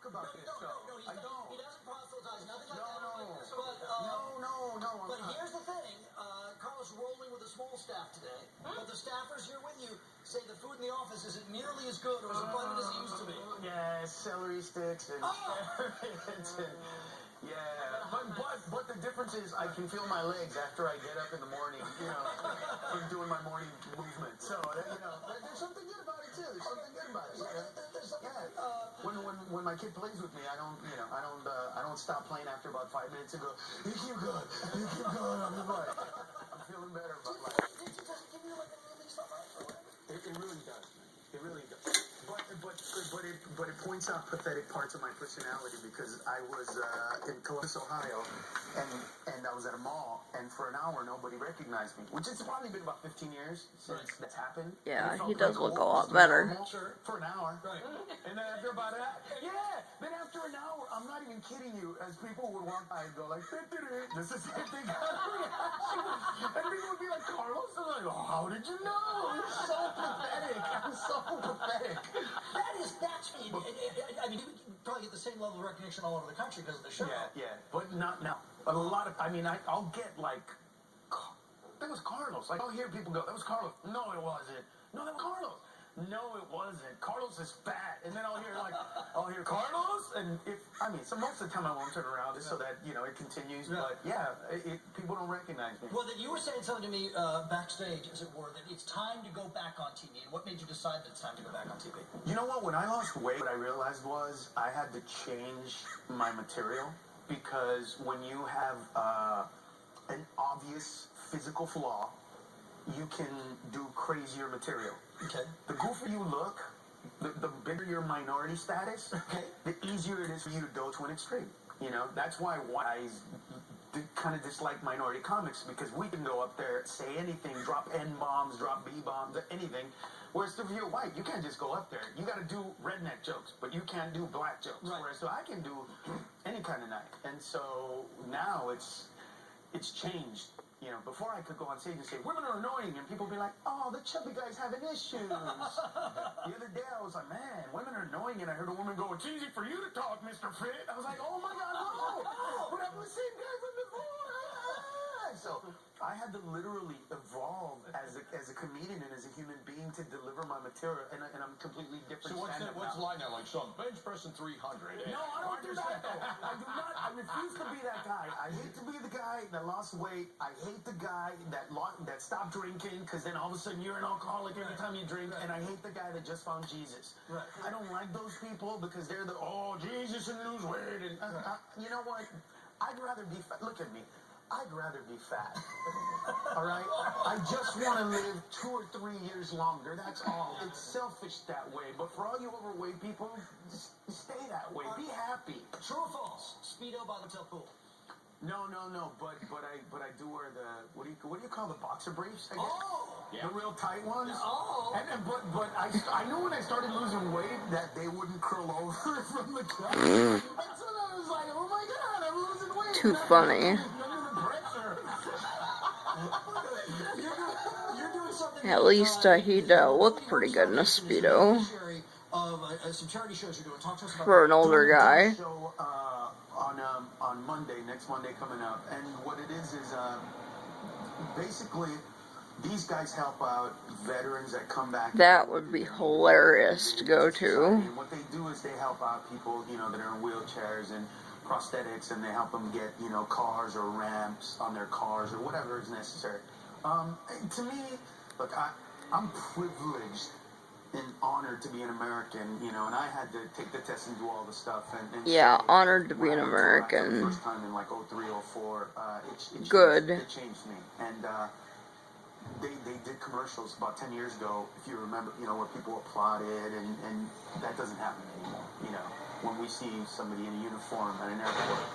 about this, though. I don't. He doesn't proselytize, nothing like that. No. But here's the thing. Carlos rolling with a small staff today, but the staffers here with you say the food in the office isn't nearly as good or as abundant as it used to be. Yeah, celery sticks and carrots and... Yeah, but the difference is I can feel my legs after I get up in the morning, from doing my morning movement. So, there's something good about it, too. There's something good about it. When my kid plays with me, I don't stop playing after about 5 minutes and go, you keep going. I'm feeling better about life. Does it give you like a new lease on life or whatever? It really does, man. It really does. But it points out pathetic parts of my personality because I was in Columbus, Ohio, and I was at a mall, and for an hour nobody recognized me, which has probably been about 15 years since that's happened. Yeah, he does look a lot better. For an hour. Right. And then after about that, then after an hour, I'm not even kidding you, as people would walk by and go like, this is the same thing. And people would be like, Carlos? And I'm like, oh, how did you know? It's so pathetic. I'm so pathetic. That's me. I mean, you probably get the same level of recognition all over the country because of the show. Yeah, but not now. But a lot of, I'll get like, that was Carlos. Like, I'll hear people go, that was Carlos. No, it wasn't. No, that was Carlos. No, it wasn't. Carlos is fat. And then I'll hear Carlos, and so most of the time I won't turn around just so that, it continues. But people don't recognize me. Well, then you were saying something to me backstage, as it were, that it's time to go back on TV. And what made you decide that it's time to go back on TV? You know what? When I lost weight, what I realized was I had to change my material because when you have an obvious physical flaw, you can do crazier material. Okay. The goofier you look, the bigger your minority status, the easier it is for you to go to an extreme. That's why guys kind of dislike minority comics, because we can go up there, say anything, drop N-bombs, drop B-bombs, anything. Whereas if you're white, you can't just go up there. You got to do redneck jokes, but you can't do black jokes. Right. Whereas so I can do any kind of night. And so now it's changed. Before I could go on stage and say, women are annoying, and people would be like, oh, the chubby guy's having issues. The other day, I was like, man, women are annoying, and I heard a woman go, it's easy for you to talk, Mr. Fit. I was like, oh my God, no. But I'm the same guy from before. So I had to literally evolve as a comedian and as a human being to deliver my material, and I'm completely different. So what's the line now? Like, so I'm bench pressing 300. No, I don't do that, though. I do not. I refuse to be that guy. I hate to be the guy that lost weight. I hate the guy that stopped drinking, because then all of a sudden you're an alcoholic every time you drink, and I hate the guy that just found Jesus. Right. I don't like those people because they're Jesus and lose weight. And you know what? I'd rather be fat. Look at me. I'd rather be fat. All right? I just want to live 2 or 3 years longer. That's all. It's selfish that way. But for all you overweight people, just stay that way. Be happy. True or false? Speedo by the hotel pool. No. But I do wear the what do you call the boxer briefs? I guess? Oh, the real tight ones. Oh. But I knew when I started losing weight that they wouldn't curl over from the gut. And so I was like, oh my God, I'm losing weight. Too funny. At least he looked pretty good in a Speedo. For an older guy. On Monday, next Monday coming up. And what it is basically these guys help out veterans that come back. That would be hilarious to go to. And what they do is they help out people, that are in wheelchairs and prosthetics, and they help them get, cars or ramps on their cars or whatever is necessary. To me, look, I'm privileged and honored to be an American, and I had to take the test and do all the stuff. And yeah, honored to be an American. First time in like 03, 04, Good. It changed me. And they did commercials about 10 years ago, if you remember, where people applauded, and that doesn't happen anymore. When we see somebody in a uniform at an airport,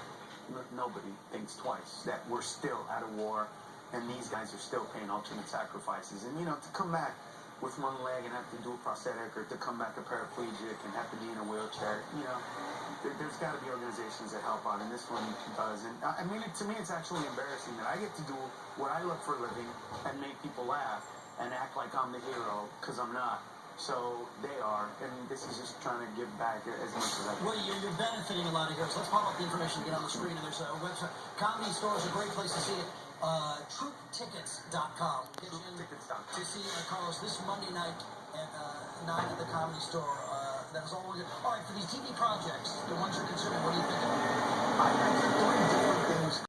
nobody thinks twice that we're still out of war, and these guys are still paying ultimate sacrifices. And, to come back with one leg and have to do a prosthetic, or to come back a paraplegic and have to be in a wheelchair, there's got to be organizations that help out, and this one does. And to me, it's actually embarrassing that I get to do what I love for a living and make people laugh and act like I'm the hero, because I'm not. So they are, and this is just trying to give back as much as I can. Well, you're benefiting a lot of here. So let's pop up the information again on the screen. And there's a website. Comedy Store is a great place to see it. TroopTickets.com. TroopTickets.com. To see Carlos this Monday night at 9 at the Comedy Store. That is all we're going to. All right, for these TV projects, the ones you're consuming, what do you think? I think three different things